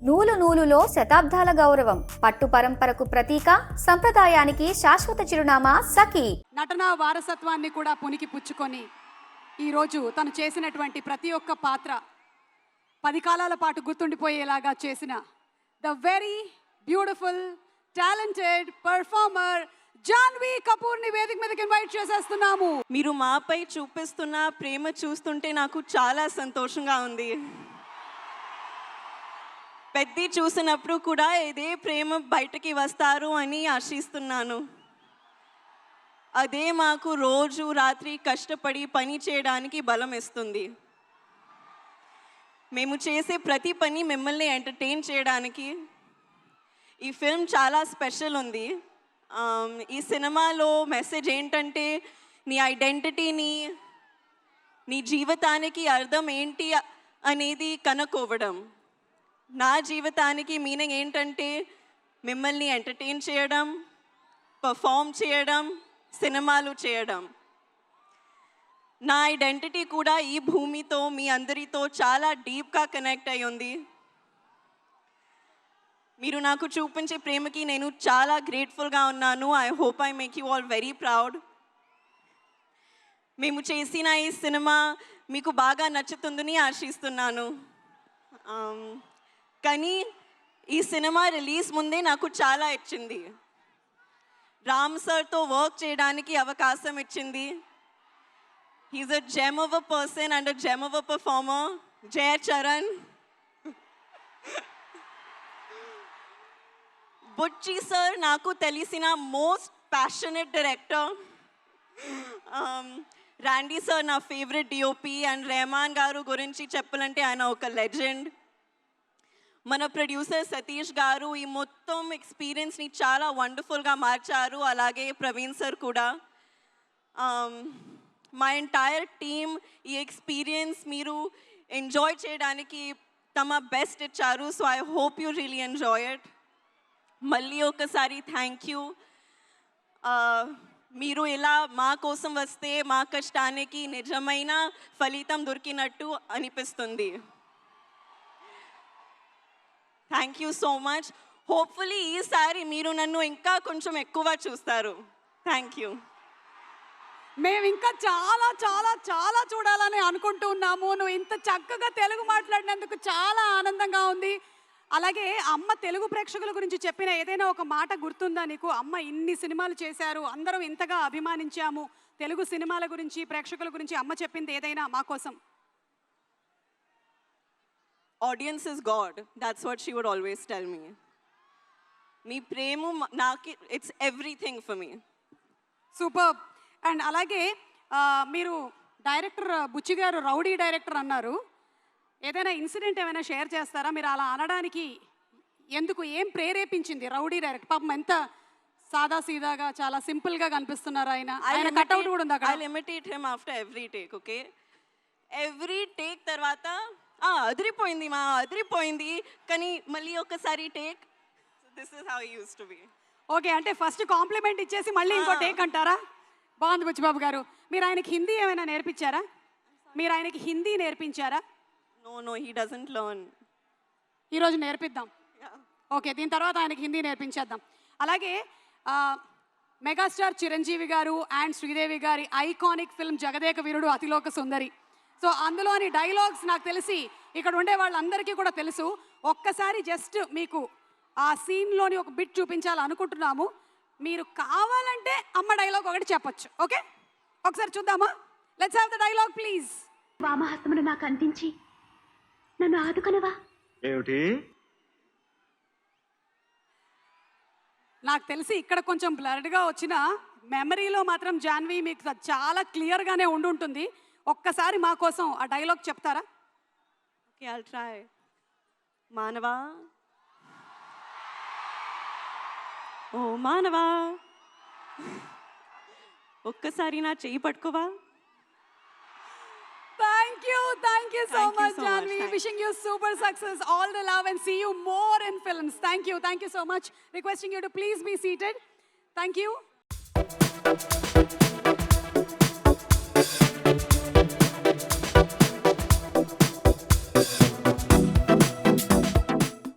నూలు నూలులో శతాబ్దాల గౌరవం, పట్టు పరంపరకు ప్రతీక, సంప్రదాయానికి శాశ్వత చిరునామా సఖీ. నటనా వారసత్వాన్ని కూడా పునికి పుచ్చుకొని ఈరోజు తను చేసినటువంటి ప్రతి ఒక్క పాత్ర 10 కాలాల పాటు గుర్తుండిపోయేలాగా చేసిన the very beautiful talented performer Janhvi కపూర్ని వేదిక మీదకి ఇన్వైట్ చేసేస్తున్నాము. మీరు మాపై చూపిస్తున్న ప్రేమ చూస్తుంటే నాకు చాలా సంతోషంగా ఉంది. పెద్ద చూసినప్పుడు కూడా ఇదే ప్రేమ బయటకి వస్తారు అని ఆశిస్తున్నాను. అదే మాకు రోజు రాత్రి కష్టపడి పని చేయడానికి బలం ఇస్తుంది. మేము చేసే ప్రతి పని మిమ్మల్ని ఎంటర్టైన్ చేయడానికి. ఈ ఫిల్మ్ చాలా స్పెషల్ ఉంది. ఈ సినిమాలో మెసేజ్ ఏంటంటే నీ ఐడెంటిటీని, నీ జీవితానికి అర్థం ఏంటి అనేది కనుక్కోవడం. నా జీవితానికి మీనింగ్ ఏంటంటే మిమ్మల్ని ఎంటర్టైన్ చేయడం, పర్ఫామ్ చేయడం, సినిమాలు చేయడం. నా ఐడెంటిటీ కూడా ఈ భూమితో, మీ అందరితో చాలా డీప్గా కనెక్ట్ అయి ఉంది. మీరు నాకు చూపించే ప్రేమకి నేను చాలా గ్రేట్ఫుల్గా ఉన్నాను. I hope I make you all very proud. మేము చేసిన ఈ సినిమా మీకు బాగా నచ్చుతుందని ఆశిస్తున్నాను. కానీ ఈ సినిమా రిలీజ్ ముందే నాకు చాలా ఇచ్చింది. రామ్ సార్తో వర్క్ చేయడానికి అవకాశం ఇచ్చింది. He's a gem of a person and a gem of a performer. Jaya Charan. Buchi sir నాకు తెలిసిన most passionate director. Randy sir నా favourite DOP. And Rahman garu గురించి చెప్పాలంటే ఆయన ఒక లెజెండ్. మన ప్రొడ్యూసర్ సతీష్ గారు ఈ మొత్తం ఎక్స్పీరియన్స్ని చాలా వండర్ఫుల్గా మార్చారు. అలాగే ప్రవీణ్ సార్ కూడా. మా ఎంటైర్ టీమ్ ఈ ఎక్స్పీరియన్స్ మీరు ఎంజాయ్ చేయడానికి తమ బెస్ట్ ఇచ్చారు. So I hope you really enjoy it. మళ్ళీ ఒకసారి థ్యాంక్ యూ. మీరు ఇలా మా కోసం వస్తే మా కష్టానికి నిజమైన ఫలితం దొరికినట్టు అనిపిస్తుంది. Thank you so much. Hopefully ఈసారి మీరు నన్ను ఇంకా కొంచెం ఎక్కువ చూస్తారు. Thank you. మేము ఇంకా చాలా చాలా చాలా చూడాలని అనుకుంటూ ఉన్నాము. నువ్వు ఇంత చక్కగా తెలుగు మాట్లాడినందుకు చాలా ఆనందంగా ఉంది. అలాగే అమ్మ తెలుగు ప్రేక్షకుల గురించి చెప్పిన ఏదైనా ఒక మాట గుర్తుందా నీకు? అమ్మ ఇన్ని సినిమాలు చేశారు, అందరం ఇంతగా అభిమానించాము, తెలుగు సినిమాల గురించి, ప్రేక్షకుల గురించి అమ్మ చెప్పింది ఏదైనా మా కోసం? Audience is God. That's what she would always tell me. మీ ప్రేమ నాకు, it's everything for me. Super. And అలాగే మీరు డైరెక్టర్ బుచ్చి గారు రౌడీ డైరెక్టర్ అన్నారు. ఏదైనా ఇన్సిడెంట్ ఏమైనా షేర్ చేస్తారా? మీరు అలా అనడానికి ఎందుకు, ఏం ప్రేరేపించింది రౌడీ డైరెక్టర్? పాపం ఎంత సాదా సీదాగా చాలా సింపుల్గా కనిపిస్తున్నారు ఆయన. ఆయన కట్అవుట్ కూడా ఉంది అక్కడ. I'll imitate him after every take, okay? Every take తర్వాత అదిరిపోయింది మా, అదిరిపోయింది, కానీ మళ్ళీ ఒకసారి take. This is how he used to be. Okay, అంటే ఫస్ట్ కాంప్లిమెంట్ ఇచ్చేసి మళ్ళీ ఇంకో టేక్ అంటారా? బాగుంది బుచ్చిబాబు గారు. మీరు ఆయనకి హిందీ ఏమైనా నేర్పించారా? మీరు ఆయనకి హిందీ నేర్పించారా? No, he doesn't learn. ఈరోజు నేర్పిద్దాం. ఓకే, దీని తర్వాత ఆయనకి హిందీ నేర్పించేద్దాం. అలాగే మెగాస్టార్ చిరంజీవి గారు అండ్ శ్రీదేవి గారి iconic film Jagadeka Veerudu Athiloka Sundari. So అందులోని డైలాగ్స్ నాకు తెలిసి ఇక్కడ ఉండే వాళ్ళందరికీ కూడా తెలుసు. ఒక్కసారి జస్ట్ మీకు ఆ సీన్లోని ఒక బిట్ చూపించాలనుకుంటున్నాము. మీరు కావాలంటే అమ్మ డైలాగ్ ఒకటి చెప్పొచ్చు. ఓకే, ఒకసారి చూద్దామా? Let's have the dialogue please. వామహస్తమును నాకు అందించి నన్ను ఆదుకొనవా? ఏమిటి? నాకు తెలిసి ఇక్కడ కొంచెం బ్లర్డ్గా వచ్చిన మెమరీలో మాత్రం జాన్వీ మీకు చాలా క్లియర్గానే ఉండుంటుంది. ఒక్కసారి మా కోసం ఆ డైలాగ్ చెప్తారా? Okay, I'll try. మానవా, ఓ మానవా, ఒక్కసారి నా చెయ్యి పట్టుకోవా? Thank you so much, Janvi. Wishing you super success, all the love, and see you more in films. Thank you so much. Requesting you to please be seated. Thank you.